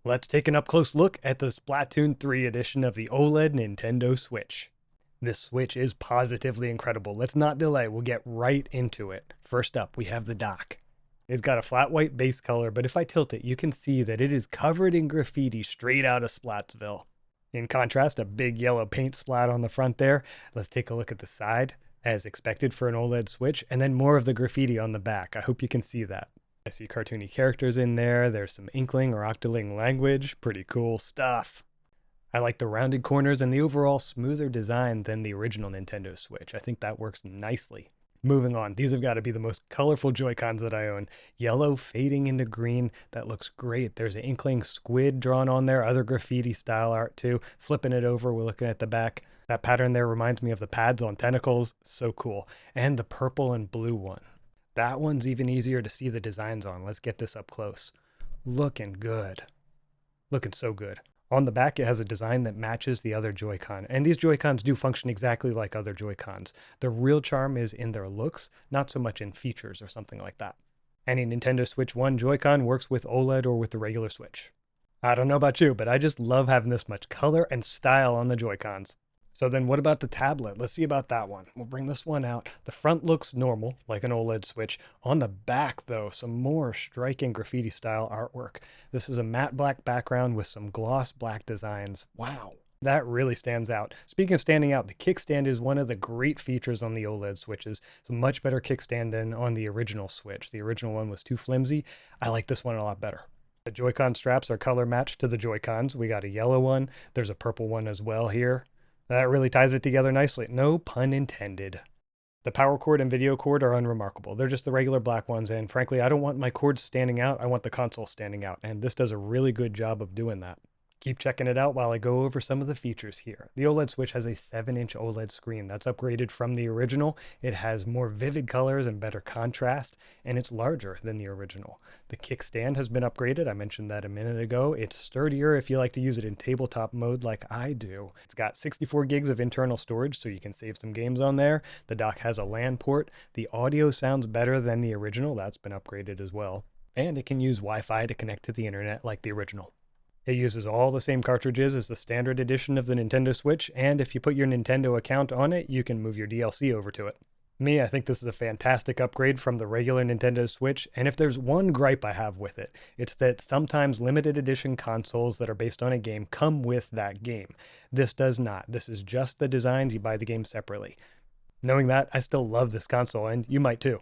Let's take an up-close look at the Splatoon 3 edition of the OLED Nintendo Switch. This Switch is positively incredible. Let's not delay, we'll get right into it. First up, we have the dock. It's got a flat white base color, but if I tilt it, you can see that it is covered in graffiti straight out of Splatsville. In contrast, a big yellow paint splat on the front there. Let's take a look at the side, as expected for an OLED Switch, and then more of the graffiti on the back. I hope you can see that. I see cartoony characters in there. There's some Inkling or Octoling language. Pretty cool stuff. I like the rounded corners and the overall smoother design than the original Nintendo Switch. I think that works nicely. Moving on, these have got to be the most colorful Joy-Cons that I own. Yellow fading into green. That looks great. There's an Inkling squid drawn on there. Other graffiti style art too. Flipping it over, we're looking at the back. That pattern there reminds me of the pads on tentacles. So cool. And the purple and blue one. That one's even easier to see the designs on. Let's get this up close. Looking good. Looking so good. On the back, it has a design that matches the other Joy-Con. And these Joy-Cons do function exactly like other Joy-Cons. The real charm is in their looks, not so much in features or something like that. Any Nintendo Switch 1 Joy-Con works with OLED or with the regular Switch. I don't know about you, but I just love having this much color and style on the Joy-Cons. So then what about the tablet? Let's see about that one. We'll bring this one out. The front looks normal, like an OLED Switch. On the back, though, some more striking graffiti style artwork. This is a matte black background with some gloss black designs. Wow, that really stands out. Speaking of standing out, the kickstand is one of the great features on the OLED Switches. It's a much better kickstand than on the original Switch. The original one was too flimsy. I like this one a lot better. The Joy-Con straps are color matched to the Joy-Cons. We got a yellow one. There's a purple one as well here. That really ties it together nicely. No pun intended. The power cord and video cord are unremarkable. They're just the regular black ones, and frankly, I don't want my cords standing out. I want the console standing out, and this does a really good job of doing that. Keep checking it out while I go over some of the features here. The OLED Switch has a 7-inch OLED screen that's upgraded from the original. It has more vivid colors and better contrast, and it's larger than the original. The kickstand has been upgraded. I mentioned that a minute ago. It's sturdier if you like to use it in tabletop mode like I do. It's got 64 gigs of internal storage, so you can save some games on there. The dock has a LAN port. The audio sounds better than the original. That's been upgraded as well. And it can use Wi-Fi to connect to the internet like the original. It uses all the same cartridges as the standard edition of the Nintendo Switch, and if you put your Nintendo account on it, you can move your DLC over to it. I think this is a fantastic upgrade from the regular Nintendo Switch, and if there's one gripe I have with it, it's that sometimes limited edition consoles that are based on a game come with that game. This does not. This is just the designs, you buy the game separately. Knowing that, I still love this console, and you might too.